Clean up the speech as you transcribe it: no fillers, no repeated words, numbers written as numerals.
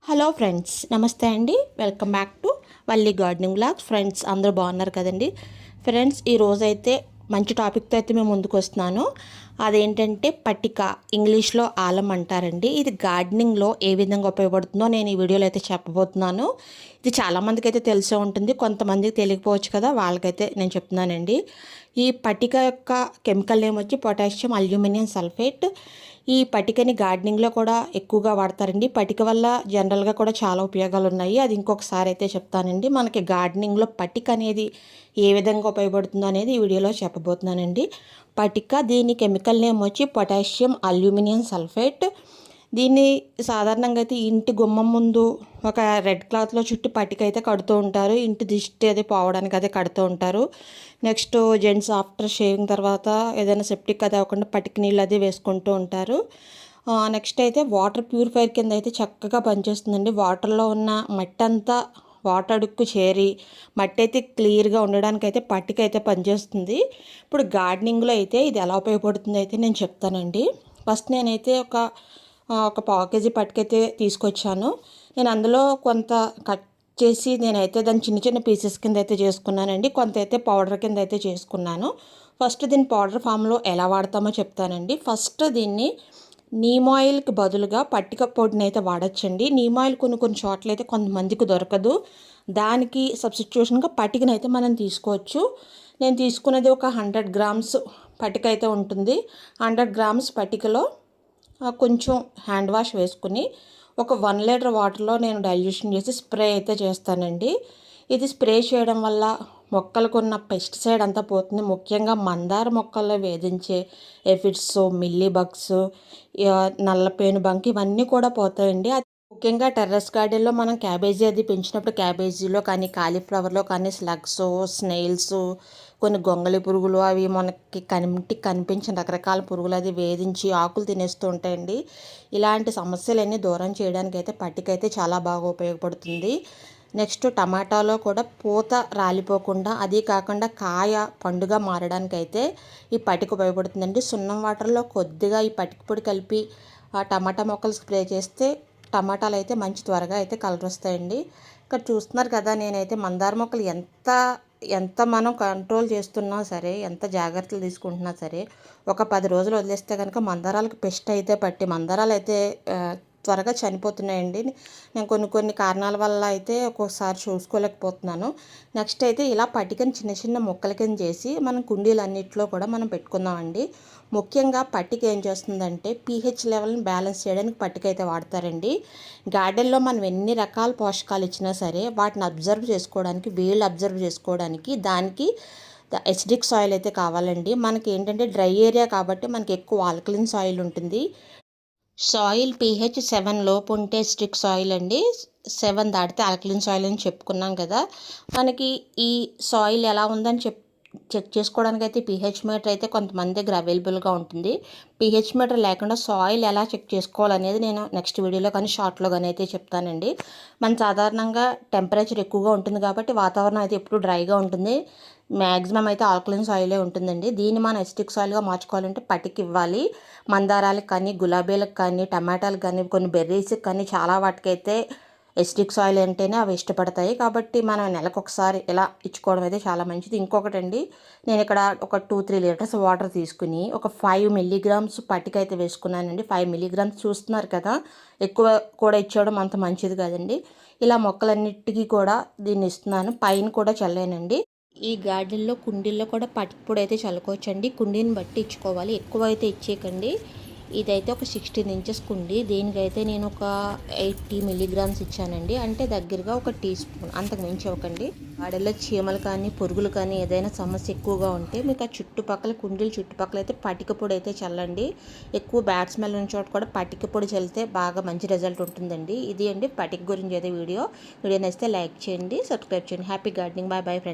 Hello friends, నమస్తే అండి. Welcome back to Valli gardening blogs. Friends అందరూ బాగున్నారు కదండి. ఫ్రెండ్స్ ఈరోజైతే మంచి టాపిక్తో అయితే మేము ముందుకు వస్తున్నాను. అదేంటంటే పట్టిక, ఇంగ్లీష్లో ఆలం అంటారండి. ఇది గార్డెనింగ్లో ఏ విధంగా ఉపయోగపడుతుందో నేను ఈ వీడియోలో అయితే చెప్పబోతున్నాను. ఇది చాలామందికి అయితే తెలిసే ఉంటుంది, కొంతమందికి తెలియకపోవచ్చు కదా, వాళ్ళకైతే నేను చెప్తున్నానండి. ఈ పట్టిక యొక్క కెమికల్ నేమ్ వచ్చి పొటాషియం అల్యూమినియం సల్ఫేట్. ఈ పటికని గార్డెనింగ్లో కూడా ఎక్కువగా వాడతారండి. పటిక వల్ల జనరల్గా కూడా చాలా ఉపయోగాలు ఉన్నాయి, అది ఇంకొకసారి అయితే చెప్తానండి. మనకి గార్డెనింగ్లో పటిక అనేది ఏ విధంగా ఉపయోగపడుతుందో అనేది ఈ వీడియోలో చెప్పబోతున్నానండి. పటిక, దీని కెమికల్ నేమ్ వచ్చి పొటాషియం అల్యూమినియం సల్ఫేట్. దీన్ని సాధారణంగా అయితే ఇంటి గుమ్మం ముందు ఒక రెడ్ క్లాత్లో చుట్టి పట్టిక అయితే కడుతూ ఉంటారు. ఇంటి దిష్టి అది పోవడానికి అయితే కడుతూ ఉంటారు. నెక్స్ట్ జెంట్స్ ఆఫ్టర్ షేవింగ్ తర్వాత ఏదైనా సెప్టిక్ అది అవ్వకుండా పట్టిక నీళ్ళు అది వేసుకుంటూ ఉంటారు. నెక్స్ట్ అయితే వాటర్ ప్యూరిఫైర్ కింద అయితే చక్కగా పనిచేస్తుందండి. వాటర్లో ఉన్న మట్టి అంతా వాటర్ అడుక్కు చేరి మట్టి అయితే క్లియర్గా ఉండడానికి అయితే పట్టిక అయితే పనిచేస్తుంది. ఇప్పుడు గార్డెనింగ్లో అయితే ఇది ఎలా ఉపయోగపడుతుంది అయితే నేను చెప్తానండి. ఫస్ట్ నేనైతే ఒక పావు కేజీ పట్టుకైతే తీసుకొచ్చాను. నేను అందులో కొంత కట్ చేసి నేనైతే దాన్ని చిన్న చిన్న పీసెస్ కింద అయితే చేసుకున్నానండి. కొంత అయితే పౌడర్ కింద అయితే చేసుకున్నాను. ఫస్ట్ దీన్ని పౌడర్ ఫామ్లో ఎలా వాడతామో చెప్తానండి. ఫస్ట్ దీన్ని నీమ్ ఆయిల్కి బదులుగా పట్టిక పొడిని అయితే వాడచ్చండి. నీమ్ ఆయిల్ కొన్ని చోట్ల అయితే కొంతమందికి దొరకదు. దానికి సబ్స్టిట్యూషన్గా పట్టికను అయితే మనం తీసుకోవచ్చు. నేను తీసుకున్నది ఒక 100 గ్రామ్స్ పట్టిక అయితే ఉంటుంది. 100 గ్రామ్స్ పట్టికలో కొంచెం హ్యాండ్ వాష్ వేసుకుని ఒక 1 లీటర్ వాటర్లో నేను డైల్యూషన్ చేసి స్ప్రే అయితే చేస్తానండి. ఇది స్ప్రే చేయడం వల్ల మొక్కలకు ఉన్న పెస్టిసైడ్ అంతా పోతుంది. ముఖ్యంగా మందార మొక్కల్లో వేధించే ఎఫిడ్స్, మిల్లీ బగ్స్, నల్లపేను బంక్ ఇవన్నీ కూడా పోతాయండి. ముఖ్యంగా టెర్రస్ గార్డెన్లో మనం క్యాబేజీ అది పెంచినప్పుడు క్యాబేజీలో కానీ కాలీఫ్లవర్లో కానీ స్లగ్స్, స్నేల్స్, కొన్ని గొంగళి పురుగులు అవి మనకి కంటికి కనిపించిన రకరకాల పురుగులు అది వేధించి ఆకులు తినేస్తూ ఉంటాయండి. ఇలాంటి సమస్యలన్నీ దూరం చేయడానికి అయితే పట్టికైతే చాలా బాగా ఉపయోగపడుతుంది. నెక్స్ట్ టమాటాలో కూడా పూత రాలిపోకుండా, అది కాకుండా కాయ పండుగ మారడానికి అయితే ఈ పట్టిక ఉపయోగపడుతుందండి. సున్నం వాటర్లో కొద్దిగా ఈ పట్టిక పొడి కలిపి ఆ టమాటా మొక్కలు స్ప్రే చేస్తే టమాటాలు అయితే మంచి త్వరగా అయితే కలర్ వస్తాయండి. ఇక్కడ చూస్తున్నారు కదా, నేనైతే మందార మొక్కలు ఎంత మనం కంట్రోల్ చేస్తున్నా సరే, ఎంత జాగ్రత్తలు తీసుకుంటున్నా సరే, ఒక 10 రోజులు వదిలేస్తే కనుక మందారాలకు పెస్ట్ అయితే పట్టి మందారాలు అయితే త్వరగా చనిపోతున్నాయండి. నేను కొన్ని కారణాల వల్ల అయితే ఒక్కొక్కసారి చూసుకోలేకపోతున్నాను. నెక్స్ట్ అయితే ఇలా పట్టికని చిన్న చిన్న ముక్కల కింద చేసి మనం కుండీలన్నింటిలో కూడా మనం పెట్టుకుందామండి. ముఖ్యంగా పట్టిక ఏం చేస్తుందంటే pH లెవెల్ని బ్యాలెన్స్ చేయడానికి పట్టిక అయితే వాడతారండి. గార్డెన్లో మనం ఎన్ని రకాల పోషకాలు ఇచ్చినా సరే వాటిని అబ్జర్వ్ చేసుకోవడానికి, వేళ్ళు అబ్జర్వ్ చేసుకోవడానికి దానికి ఎసిడిక్ సాయిల్ అయితే కావాలండి. మనకి ఏంటంటే డ్రై ఏరియా కాబట్టి మనకి ఎక్కువ ఆల్కలిన్ సాయిల్ ఉంటుంది. సాయిల్ pH 7 లోపు ఉంటే ఎసిడిక్ సాయిల్ అండి. 7 దాటితే ఆల్కలిన్ సాయిల్ అని చెప్పుకున్నాం కదా. మనకి ఈ సాయిల్ ఎలా ఉందని చెక్ చేసుకోవడానికి అయితే pH మీటర్ అయితే కొంతమంది దగ్గర అవైలబుల్గా ఉంటుంది. pH మీటర్ లేకుండా సాయిల్ ఎలా చెక్ చేసుకోవాలనేది నేను నెక్స్ట్ వీడియోలో కానీ షార్ట్లో కానీ అయితే చెప్తానండి. మన సాధారణంగా టెంపరేచర్ ఎక్కువగా ఉంటుంది కాబట్టి వాతావరణం అయితే ఎప్పుడు డ్రైగా ఉంటుంది. మ్యాక్సిమం అయితే ఆల్కలిన్ సాయిలే ఉంటుందండి. దీన్ని మనం ఎసిడిక్ సాయిల్గా మార్చుకోవాలంటే పట్టిక ఇవ్వాలి. మందారాలకు కానీ, గులాబీలకు కానీ, టమాటాలకు కానీ, కొన్ని బెర్రీస్కి కానీ చాలా వాటికైతే ఎసిడిక్ సాయిల్ అంటేనే అవి ఇష్టపడతాయి. కాబట్టి మనం నెలకు ఒకసారి ఇలా ఇచ్చుకోవడం అయితే చాలా మంచిది. ఇంకొకటండి, నేను ఇక్కడ ఒక 2-3 లీటర్స్ వాటర్ తీసుకుని ఒక 5 మిల్లీగ్రామ్స్ పట్టిక అయితే వేసుకున్నానండి. 5 మిల్లీగ్రామ్స్ చూస్తున్నారు కదా, ఎక్కువ కూడా ఇచ్చేయడం అంత మంచిది కాదండి. ఇలా మొక్కలన్నిటికీ కూడా దీన్ని ఇస్తున్నాను. పైన కూడా చల్లానండి. ఈ గార్డెన్లో కుండీల్లో కూడా పట్టుపొడి అయితే చల్లుకోవచ్చండి. కుండీని బట్టి ఇచ్చుకోవాలి, ఎక్కువ అయితే ఇచ్చేయకండి. ఇదైతే ఒక 16 ఇంచెస్ కుండీ. దీనికైతే నేను ఒక 80 మిల్లీగ్రామ్స్ ఇచ్చానండి. అంటే దగ్గరగా ఒక టీ స్పూన్, అంతకు మించి ఇవ్వకండి. గార్డెన్లో చీమలు కానీ పురుగులు కానీ ఏదైనా సమస్య ఎక్కువగా ఉంటే మీకు ఆ చుట్టుపక్కల కుండీల చుట్టుపక్కల అయితే పట్టిక పొడి అయితే చల్లండి. ఎక్కువ బ్యాడ్ స్మెల్ ఉన్న చోట కూడా పట్టిక పొడి చల్లితే బాగా మంచి రిజల్ట్ ఉంటుందండి. ఇది అండి పట్టిక గురించి అయితే వీడియో నచ్చితే లైక్ చేయండి, సబ్స్క్రైబ్ చేయండి. Happy gardening. Bye bye friends.